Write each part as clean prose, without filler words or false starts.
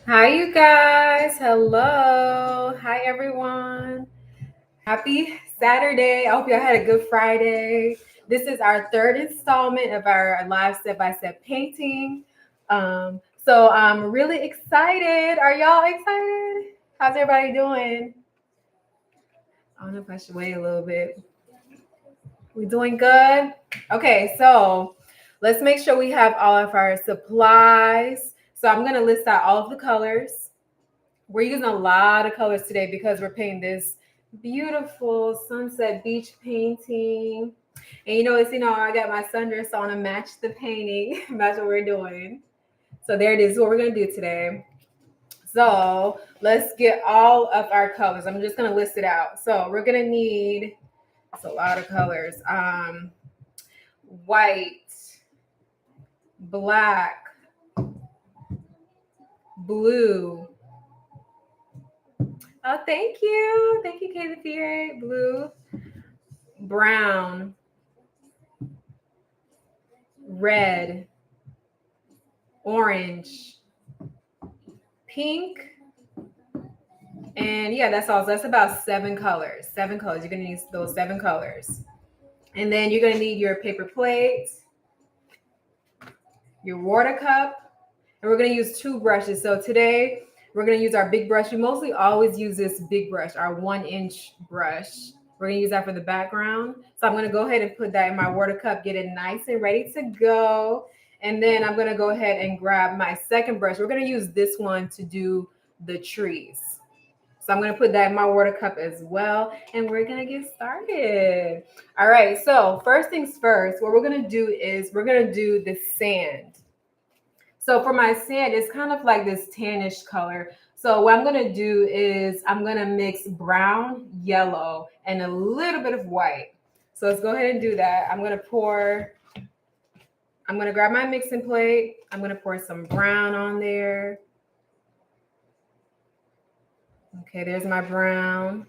Hi, you guys. Hello. Hi, everyone. Happy Saturday. I hope y'all had a good Friday. This is our third installment of our live step-by-step painting. So I'm really excited. Are y'all excited? How's everybody doing? I don't know if I should wait a little bit. We doing good? Okay, so let's make sure we have all of our supplies. So I'm going to list out all of the colors. We're using a lot of colors today because we're painting this beautiful sunset beach painting. And I got my sundress on to match the painting, match what we're doing. So there it is, what we're gonna do today. So let's get all of our colors. I'm just gonna list it out. So we're gonna need, it's a lot of colors. White, black, blue. Oh, thank you. Thank you, Katie Fiore. Blue, brown, red, orange, pink, and yeah, that's all. So that's about 7 colors. 7 colors. You're gonna need those 7 colors. And then you're gonna need your paper plate, your water cup, and we're gonna use 2 brushes. So today we're gonna use our big brush. We mostly always use this big brush, our 1-inch brush. We're gonna use that for the background. So I'm gonna go ahead and put that in my water cup, get it nice and ready to go. And then I'm gonna go ahead and grab my second brush. We're gonna use this one to do the trees. So I'm gonna put that in my water cup as well. And we're gonna get started. All right, so first things first, what we're gonna do is we're gonna do the sand. So for my sand, it's kind of like this tannish color. So what I'm gonna do is I'm gonna mix brown, yellow, and a little bit of white. So let's go ahead and do that. I'm gonna grab my mixing plate. I'm gonna pour some brown on there. Okay, there's my brown.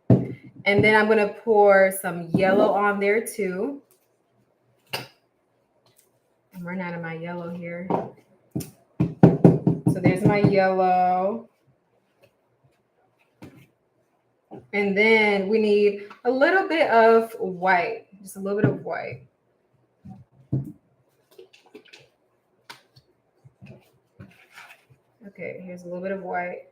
And then I'm gonna pour some yellow on there too. I'm running out of my yellow here. So there's my yellow. And then we need a little bit of white, just a little bit of white. Okay, here's a little bit of white.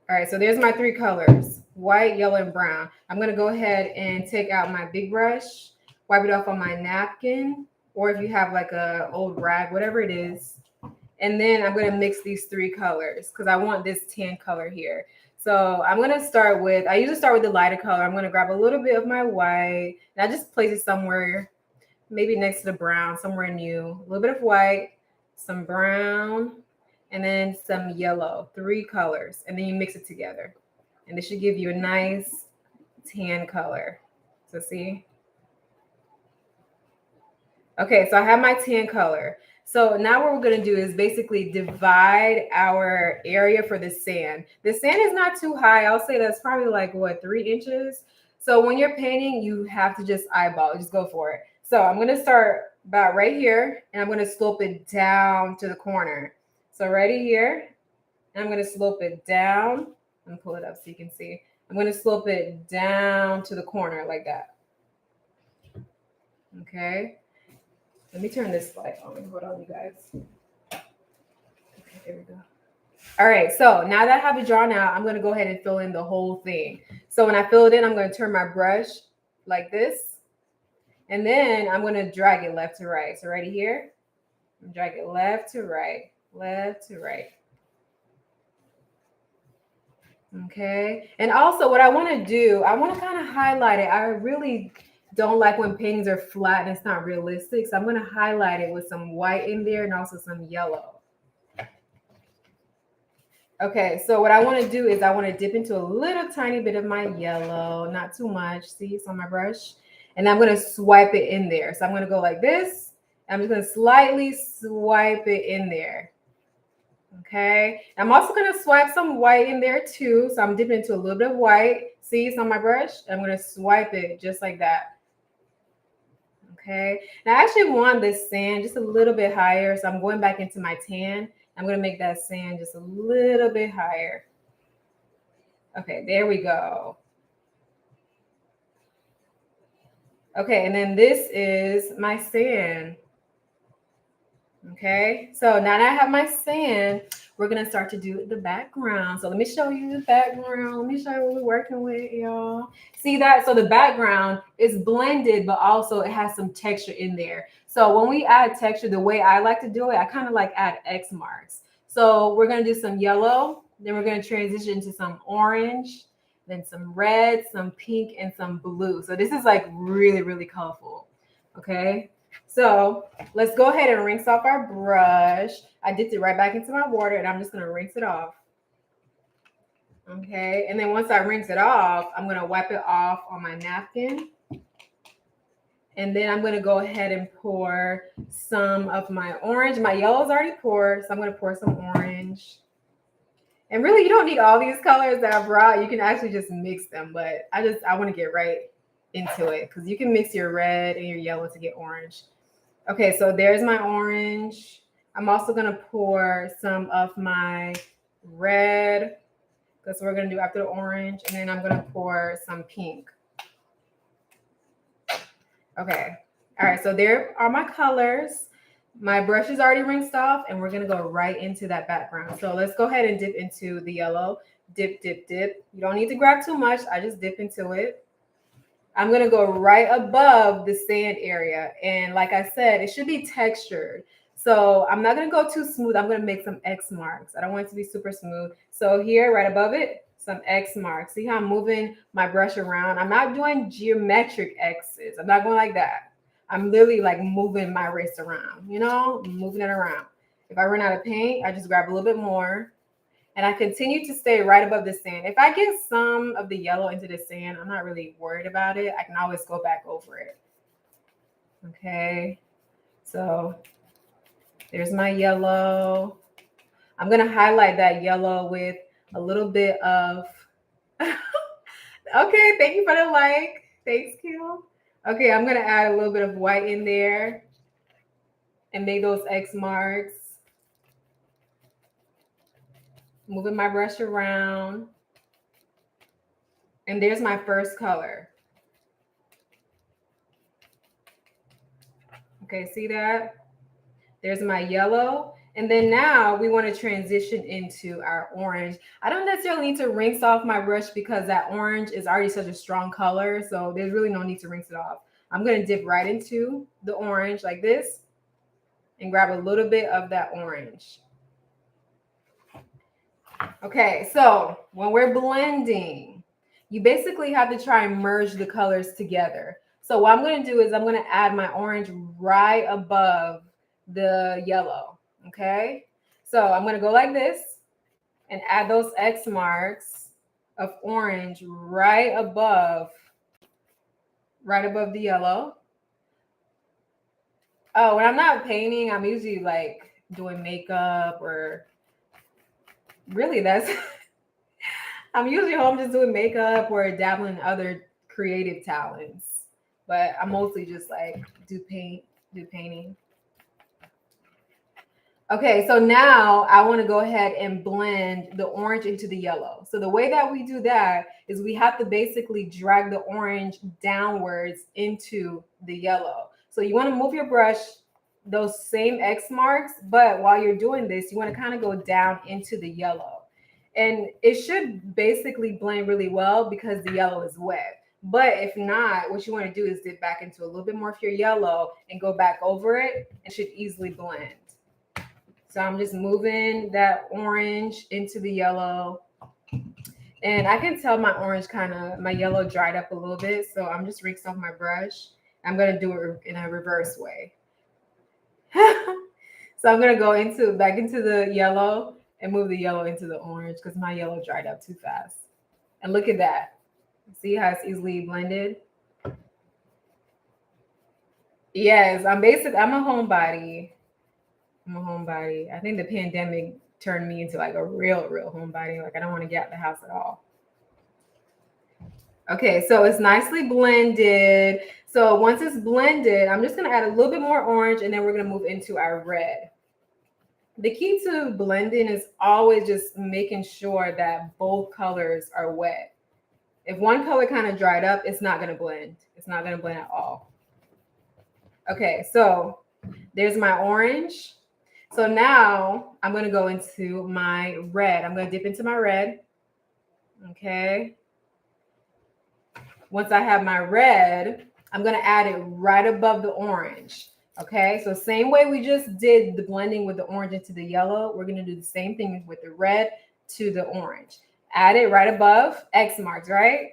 All right, so there's my 3 colors, white, yellow, and brown. I'm gonna go ahead and take out my big brush, wipe it off on my napkin, or if you have like a old rag, whatever it is. And then I'm gonna mix these 3 colors because I want this tan color here. So I'm gonna start with, I usually start with the lighter color. I'm gonna grab a little bit of my white, and I just place it somewhere, maybe next to the brown, somewhere new. A little bit of white, some brown, and then some yellow, 3 colors, and then you mix it together. And this should give you a nice tan color. So see? Okay, so I have my tan color. So now what we're gonna do is basically divide our area for the sand. The sand is not too high. I'll say that's probably like, what, 3 inches? So when you're painting, you have to just eyeball it, just go for it. So I'm gonna start about right here, and I'm gonna slope it down to the corner. So right here, and I'm gonna slope it down. I'm gonna pull it up so you can see. I'm gonna slope it down to the corner like that. Okay. Let me turn this light on. Hold on, you guys. Okay, there we go. All right, so now that I have it drawn out, I'm gonna go ahead and fill in the whole thing. So when I fill it in, I'm gonna turn my brush like this, and then I'm gonna drag it left to right. So right here, drag it left to right, left to right. Okay, and also what I wanna do, I wanna kind of highlight it. I really don't like when paintings are flat and it's not realistic. So I'm gonna highlight it with some white in there and also some yellow. Okay, so what I want to do is I want to dip into a little tiny bit of my yellow, not too much. See, it's on my brush. And I'm going to swipe it in there. So I'm going to go like this. I'm just going to slightly swipe it in there. Okay, I'm also going to swipe some white in there too. So I'm dipping into a little bit of white. See, it's on my brush. I'm going to swipe it just like that. Okay, now I actually want this sand just a little bit higher. So I'm going back into my tan. I'm going to make that sand just a little bit higher. Okay, there we go. Okay, and then this is my sand. Okay, so now that I have my sand, we're gonna start to do the background. So let me show you the background. Let me show you what we're working with, y'all. See that? So the background is blended, but also it has some texture in there. So when we add texture, the way I like to do it, I kind of like add X marks. So we're gonna do some yellow, then we're gonna transition to some orange, then some red, some pink, and some blue. So this is like really, really colorful. Okay. So let's go ahead and rinse off our brush. I dipped it right back into my water and I'm just going to rinse it off. Okay, and then once I rinse it off, I'm going to wipe it off on my napkin. And then I'm going to go ahead and pour some of my orange. My yellow is already poured, so I'm going to pour some orange. And really, you don't need all these colors that I brought. You can actually just mix them, but I want to get right into it because you can mix your red and your yellow to get orange. Okay, so there's my orange. I'm also going to pour some of my red. That's what we're going to do after the orange. And then I'm going to pour some pink. Okay. All right, so there are my colors. My brush is already rinsed off, and we're going to go right into that background. So let's go ahead and dip into the yellow. Dip, dip, dip. You don't need to grab too much. I just dip into it. I'm going to go right above the sand area. And like I said, it should be textured. So I'm not going to go too smooth. I'm going to make some X marks. I don't want it to be super smooth. So here, right above it, some X marks. See how I'm moving my brush around? I'm not doing geometric X's. I'm not going like that. I'm literally like moving my wrist around, moving it around. If I run out of paint, I just grab a little bit more. And I continue to stay right above the sand. If I get some of the yellow into the sand, I'm not really worried about it. I can always go back over it. Okay, so there's my yellow. I'm going to highlight that yellow with a little bit of... Okay, thank you for the like. Thanks, Kill. Okay, I'm going to add a little bit of white in there and make those X marks. Moving my brush around. And there's my first color. Okay, see that? There's my yellow. And then now we want to transition into our orange. I don't necessarily need to rinse off my brush because that orange is already such a strong color. So there's really no need to rinse it off. I'm going to dip right into the orange like this and grab a little bit of that orange. Okay, so when we're blending, you basically have to try and merge the colors together. So what I'm going to do is I'm going to add my orange right above the yellow. Okay, so I'm going to go like this and add those X marks of orange right above the yellow. Oh, when I'm not painting, I'm usually like doing makeup or really that's I'm usually home just doing makeup or dabbling in other creative talents, but I mostly just like do painting. Okay, so now I want to go ahead and blend the orange into the yellow. So the way that we do that is we have to basically drag the orange downwards into the yellow. So you want to move your brush those same X marks, but while you're doing this, you want to kind of go down into the yellow. And it should basically blend really well because the yellow is wet. But if not, what you want to do is dip back into a little bit more of your yellow and go back over it. It should easily blend. So I'm just moving that orange into the yellow. And I can tell my yellow dried up a little bit. So I'm just rinsing off my brush. I'm going to do it in a reverse way. So I'm going to go back into the yellow and move the yellow into the orange because my yellow dried up too fast. And look at that. See how it's easily blended? Yes, I'm a homebody. I think the pandemic turned me into like a real homebody. Like I don't want to get out of the house at all. Okay, so it's nicely blended. So once it's blended, I'm just going to add a little bit more orange and then we're going to move into our red. The key to blending is always just making sure that both colors are wet. If one color kind of dried up, it's not going to blend. It's not going to blend at all. Okay, so there's my orange. So now I'm going to go into my red. I'm going to dip into my red. Okay. Once I have my red, I'm going to add it right above the orange. Okay, so same way we just did the blending with the orange into the yellow, we're going to do the same thing with the red to the orange. Add it right above X marks, right?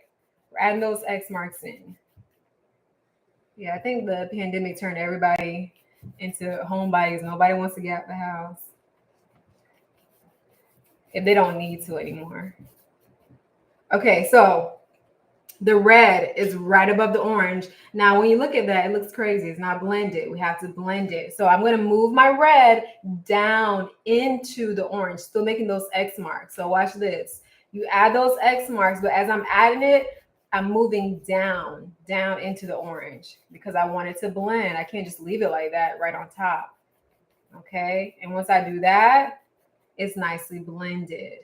We're adding those X marks in. Yeah, I think the pandemic turned everybody into homebodies. Nobody wants to get out the house if they don't need to anymore. Okay, so the red is right above the orange. Now, when you look at that, it looks crazy. It's not blended. We have to blend it. So I'm going to move my red down into the orange, still making those X marks. So watch this. You add those X marks, but as I'm adding it, I'm moving down into the orange because I want it to blend. I can't just leave it like that right on top. Okay. And once I do that, it's nicely blended.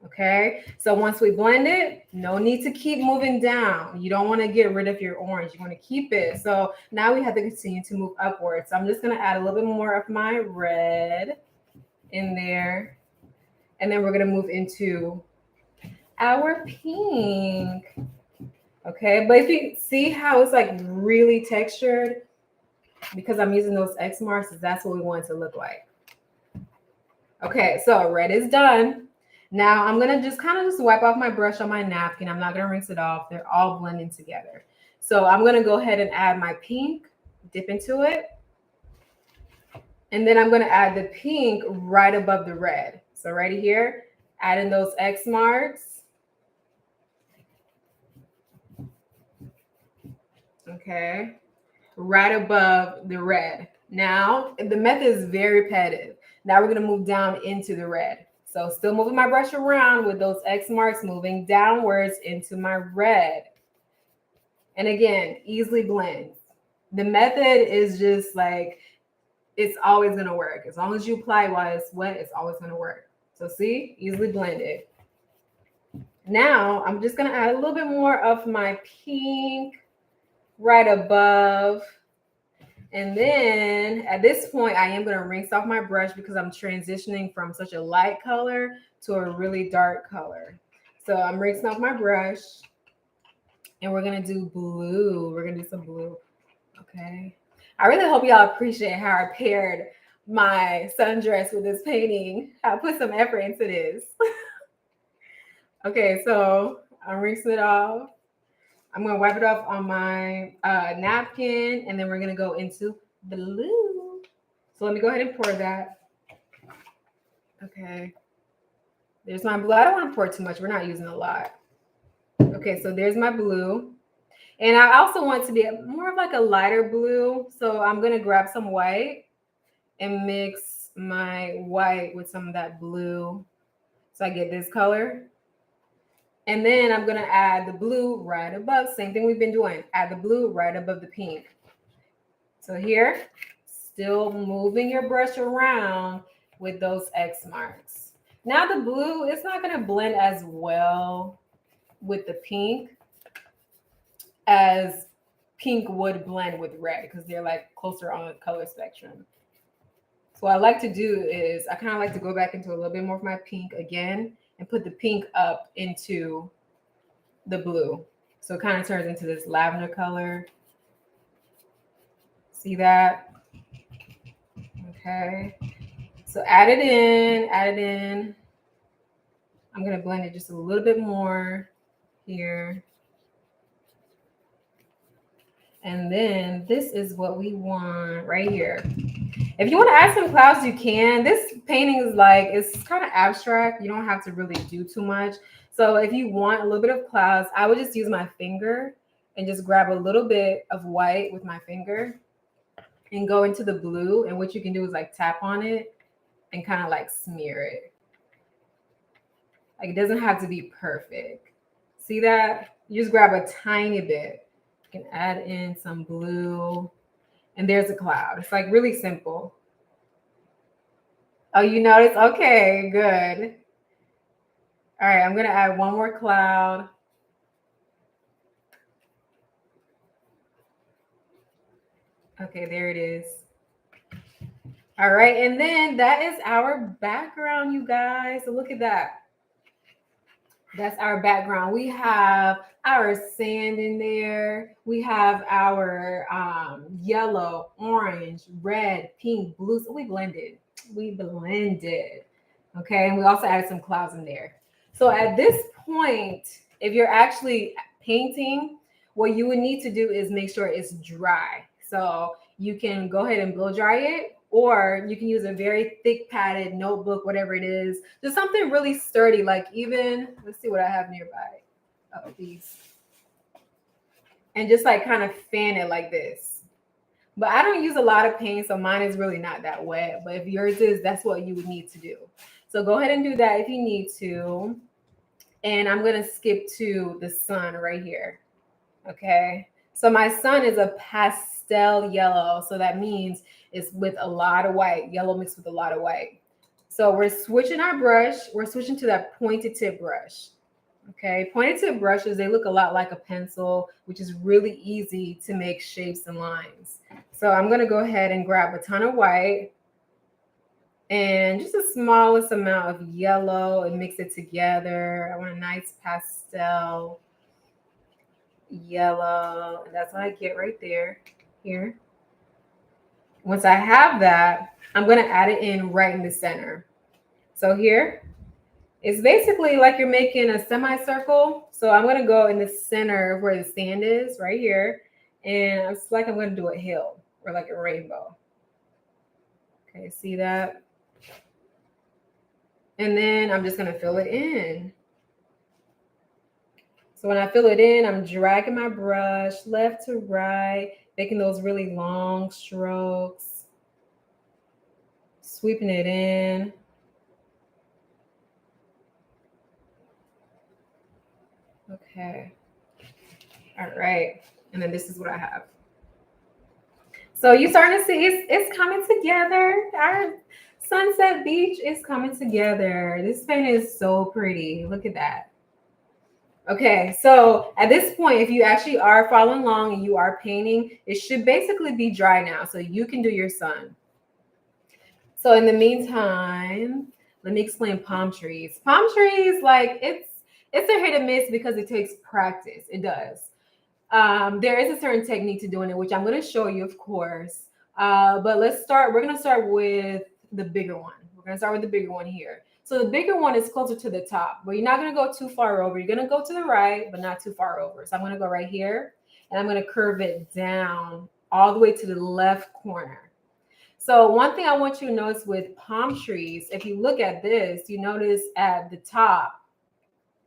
Okay, so once we blend it, no need to keep moving down. You don't want to get rid of your orange. You want to keep it. So now we have to continue to move upwards. So I'm just going to add a little bit more of my red in there. And then we're going to move into our pink. Okay, but if you see how it's like really textured, because I'm using those X marks, that's what we want it to look like. Okay, so red is done. Now I'm going to just kind of just wipe off my brush on my napkin. I'm not going to rinse it off. They're all blending together. So I'm going to go ahead and add my pink, dip into it. And then I'm going to add the pink right above the red. So right here, add in those X marks. Okay, right above the red. Now, the method is very repetitive. Now we're going to move down into the red. So still moving my brush around with those X marks, moving downwards into my red. And again, easily blends. The method is just like, it's always going to work. As long as you apply while it's wet, it's always going to work. So see, easily blended. Now I'm just going to add a little bit more of my pink right above. And then at this point, I am going to rinse off my brush because I'm transitioning from such a light color to a really dark color. So I'm rinsing off my brush and we're going to do blue. We're going to do some blue. Okay. I really hope y'all appreciate how I paired my sundress with this painting. I put some effort into this. Okay, so I'm rinsing it off. I'm going to wipe it off on my napkin, and then we're going to go into blue. So let me go ahead and pour that. Okay. There's my blue. I don't want to pour too much. We're not using a lot. Okay, so there's my blue. And I also want it to be more of like a lighter blue. So I'm going to grab some white and mix my white with some of that blue. So I get this color. And then I'm going to add the blue right above. Same thing we've been doing. Add the blue right above the pink. So here, still moving your brush around with those X marks. Now the blue, it's not going to blend as well with the pink as pink would blend with red because they're like closer on the color spectrum. So what I like to do is I kind of like to go back into a little bit more of my pink again and put the pink up into the blue. So it kind of turns into this lavender color. See that? Okay. So add it in. I'm going to blend it just a little bit more here. And then this is what we want right here. If you want to add some clouds, you can. This painting is like, it's kind of abstract. You don't have to really do too much. So if you want a little bit of clouds, I would just use my finger and just grab a little bit of white with my finger and go into the blue. And what you can do is like tap on it and kind of like smear it. Like it doesn't have to be perfect. See that? You just grab a tiny bit. You can add in some blue. And there's a cloud. It's like really simple. Oh, you notice? Okay, good. All right, I'm going to add one more cloud. Okay, there it is. All right, and then that is our background, you guys. So look at that. That's our background. We have our sand in there. We have our yellow, orange, red, pink, blue. So we blended. We blended. Okay, and we also added some clouds in there. So at this point, if you're actually painting, what you would need to do is make sure it's dry. So you can go ahead and blow dry it, or you can use a very thick padded notebook, whatever it is, just something really sturdy. Like even, let's see what I have nearby. Oh, these. And just like kind of fan it like this. But I don't use a lot of paint, so mine is really not that wet. But if yours is, that's what you would need to do. So go ahead and do that if you need to. And I'm going to skip to the sun right here. Okay. So my sun is a pastel yellow. So that means it's with a lot of white, yellow mixed with a lot of white. So we're switching our brush. We're switching to that pointed tip brush. Okay. Pointed tip brushes, they look a lot like a pencil, which is really easy to make shapes and lines. So I'm going to go ahead and grab a ton of white and just the smallest amount of yellow and mix it together. I want a nice pastel yellow, and that's what I get right there. Here. Once I have that, I'm going to add it in right in the center. So here, it's basically like you're making a semicircle. So I'm going to go in the center where the sand is, right here, and it's like I'm going to do a hill or like a rainbow. Okay, see that? And then I'm just going to fill it in. So when I fill it in, I'm dragging my brush left to right, making those really long strokes, sweeping it in. Okay. All right. And then this is what I have. So you're starting to see it's coming together. Our Sunset Beach is coming together. This paint is so pretty. Look at that. Okay, so at this point, if you actually are following along and you are painting, it should basically be dry now, so you can do your sun. So in the meantime, let me explain palm trees. Palm trees, like it's a hit or miss because it takes practice. It does. There is a certain technique to doing it, which I'm going to show you, of course. But let's start. We're going to start with the bigger one. We're going to start with the bigger one here. So the bigger one is closer to the top, but you're not going to go too far over. You're going to go to the right, but not too far over. So I'm going to go right here, and I'm going to curve it down all the way to the left corner. So one thing I want you to notice with palm trees, if you look at this, you notice at the top,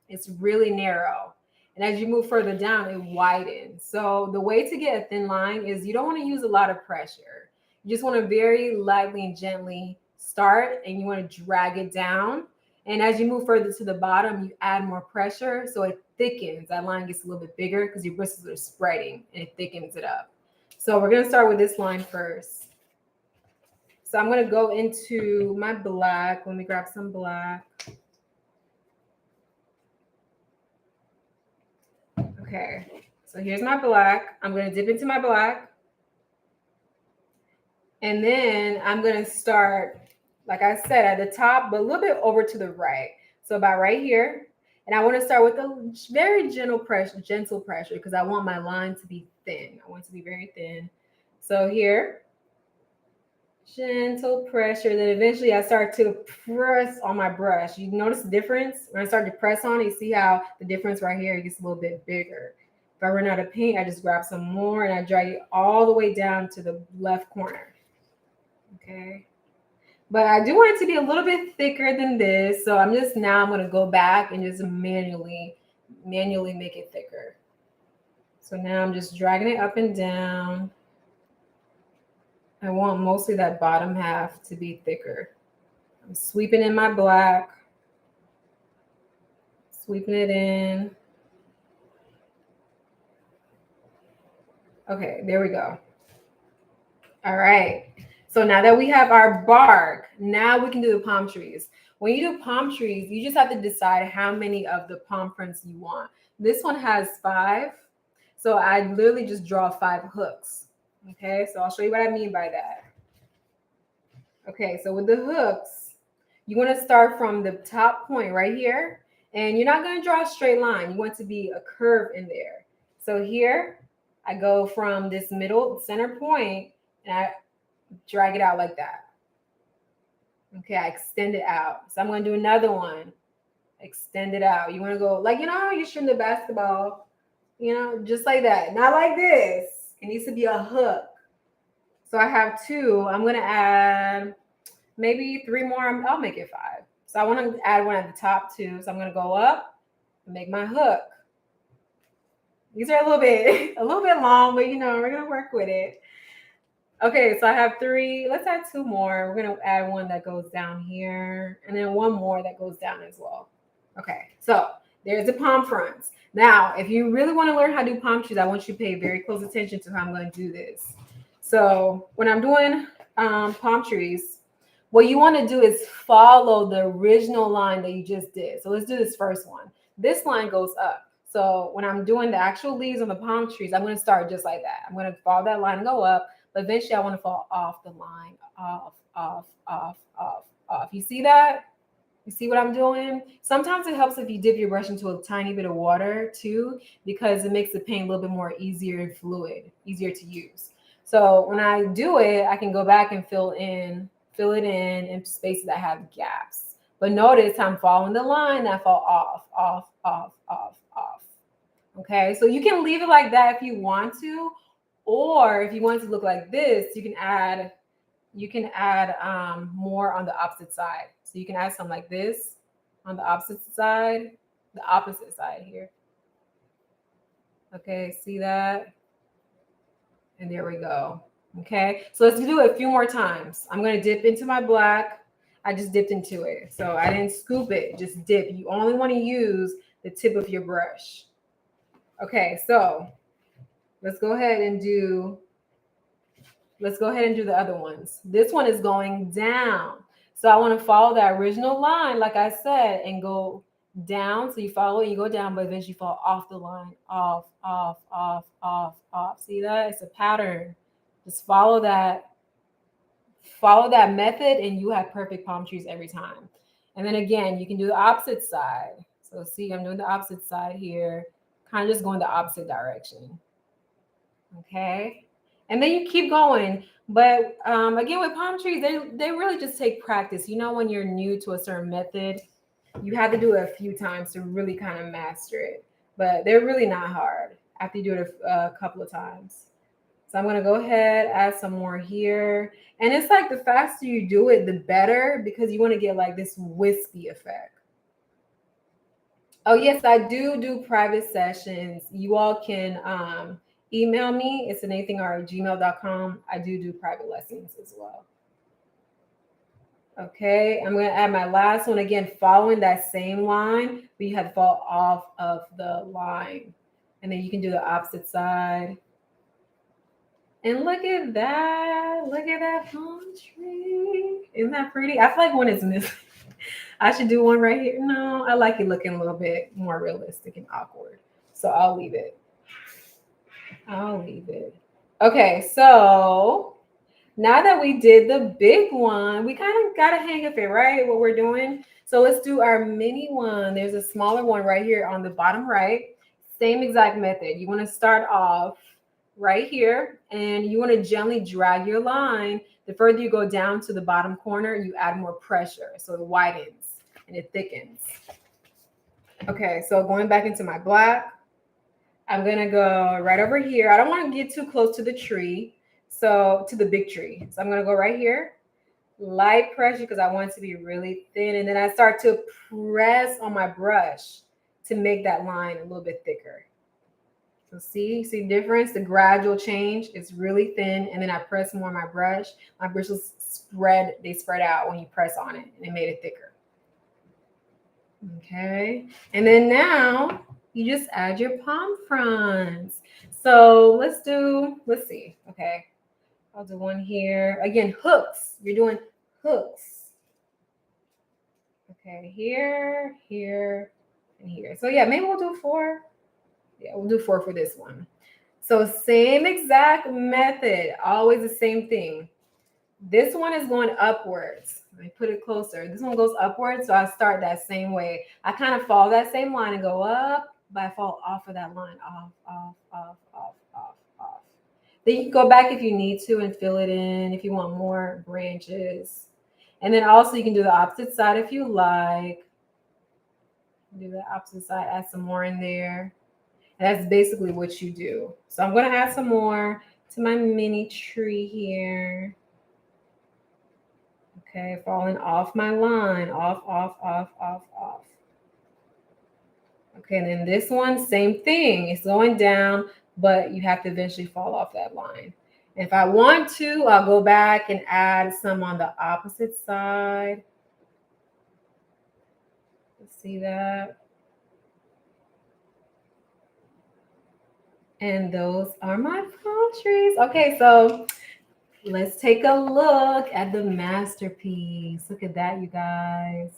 it's really narrow. And as you move further down, it widens. So the way to get a thin line is you don't want to use a lot of pressure. You just want to very lightly and gently start, and you want to drag it down. And as you move further to the bottom, you add more pressure. So it thickens. That line gets a little bit bigger because your bristles are spreading, and it thickens it up. So we're going to start with this line first. So I'm going to go into my black. Let me grab some black. Okay, so here's my black. I'm going to dip into my black. And then I'm going to start, like I said, at the top, but a little bit over to the right. So about right here. And I want to start with a very gentle pressure, because I want my line to be thin. I want it to be very thin. So here, gentle pressure. Then eventually I start to press on my brush. You notice the difference? When I start to press on it, you see how the difference right here gets a little bit bigger. If I run out of paint, I just grab some more and I drag it all the way down to the left corner. Okay. But I do want it to be a little bit thicker than this. So I'm going to go back and just manually make it thicker. So now I'm just dragging it up and down. I want mostly that bottom half to be thicker. I'm sweeping in my black, sweeping it in. Okay, there we go. All right. So now that we have our bark, now we can do the palm trees. When you do palm trees, you just have to decide how many of the palm fronds you want. This one has 5. So I literally just draw 5 hooks. Okay, so I'll show you what I mean by that. Okay, so with the hooks, you want to start from the top point right here. And you're not going to draw a straight line. You want to be a curve in there. So here, I go from this middle center point and I drag it out like that. Okay, I extend it out. So I'm going to do another one. Extend it out. You want to go like, you know how you string the basketball, just like that. Not like this. It needs to be a hook. So I have 2. I'm going to add maybe 3 more. I'll make it 5. So I want to add one at the top too. So I'm going to go up and make my hook. These are a little bit long, but we're going to work with it. Okay, so I have 3. Let's add 2 more. We're going to add one that goes down here and then one more that goes down as well. Okay, so there's the palm fronds. Now, if you really want to learn how to do palm trees, I want you to pay very close attention to how I'm going to do this. So when I'm doing palm trees, what you want to do is follow the original line that you just did. So let's do this first one. This line goes up. So when I'm doing the actual leaves on the palm trees, I'm going to start just like that. I'm going to follow that line and go up. But eventually I want to fall off the line. Off. You see that? You see what I'm doing? Sometimes it helps if you dip your brush into a tiny bit of water too, because it makes the paint a little bit more easier and fluid, easier to use. So when I do it, I can go back and fill it in spaces that have gaps. But notice I'm following the line that fall off. Okay, so you can leave it like that if you want to, or if you want it to look like this, you can add more on the opposite side. So you can add some like this on the opposite side here. Okay, see that? And there we go. Okay, so let's do it a few more times. I'm going to dip into my black. I just dipped into it. So I didn't scoop it, just dip. You only want to use the tip of your brush. Okay, so let's go ahead and do the other ones. This one is going down. So I want to follow that original line, like I said, and go down. So you follow it, you go down, but eventually you fall off the line. Off. See that? It's a pattern. Just follow that method and you have perfect palm trees every time. And then again, you can do the opposite side. So see, I'm doing the opposite side here, kind of just going the opposite direction. Okay. And then you keep going. But again, with palm trees, they really just take practice. When you're new to a certain method, you have to do it a few times to really kind of master it. But they're really not hard after you do it a couple of times. So I'm going to go ahead, add some more here. And it's like the faster you do it, the better, because you want to get like this wispy effect. Oh, yes, I do private sessions. You all can email me. It's anythingar@gmail.com. I do private lessons as well. Okay, I'm going to add my last one again, following that same line, but you have to fall off of the line. And then you can do the opposite side. And look at that. Look at that palm tree. Isn't that pretty? I feel like one is missing. I should do one right here. No, I like it looking a little bit more realistic and awkward. So I'll leave it. Okay, so now that we did the big one, we kind of got a hang of it, right? What we're doing. So let's do our mini one. There's a smaller one right here on the bottom right. Same exact method. You want to start off right here and you want to gently drag your line. The further you go down to the bottom corner, you add more pressure. So it widens and it thickens. Okay, so going back into my black, I'm going to go right over here. I don't want to get too close to the tree. So to the big tree. So I'm going to go right here, light pressure because I want it to be really thin. And then I start to press on my brush to make that line a little bit thicker. So see the difference, the gradual change. It's really thin. And then I press more on my brush. My bristles spread out when you press on it and it made it thicker. Okay. And then now you just add your palm fronds. So let's see. Okay. I'll do one here. Again, hooks. You're doing hooks. Okay, here, here, and here. So yeah, maybe we'll do 4. Yeah, we'll do 4 for this one. So same exact method, always the same thing. This one is going upwards. Let me put it closer. This one goes upwards, so I start that same way. I kind of follow that same line and go up, but I fall off of that line. Off, off, off, off, off, off. Then you can go back if you need to and fill it in if you want more branches. And then also you can do the opposite side if you like. Do the opposite side, add some more in there. And that's basically what you do. So I'm going to add some more to my mini tree here. Okay, falling off my line, off, off, off, off, off. Okay, and then this one, same thing. It's going down, but you have to eventually fall off that line. And if I want to, I'll go back and add some on the opposite side. See that? And those are my palm trees. Okay, so let's take a look at the masterpiece. Look at that, you guys.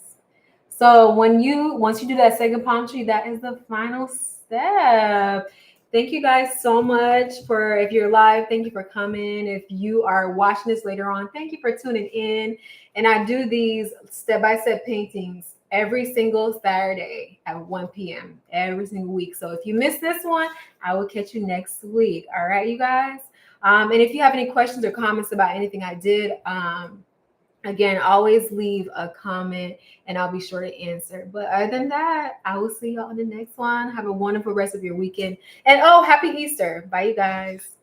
So once you do that second palm tree, that is the final step. Thank you guys so much for, if you're live, thank you for coming. If you are watching this later on, thank you for tuning in. And I do these step-by-step paintings every single Saturday at 1 p.m. every single week. So if you missed this one, I will catch you next week. All right, you guys. And if you have any questions or comments about anything I did, again, always leave a comment and I'll be sure to answer. But other than that, I will see y'all on the next one. Have a wonderful rest of your weekend. And oh, happy Easter. Bye, you guys.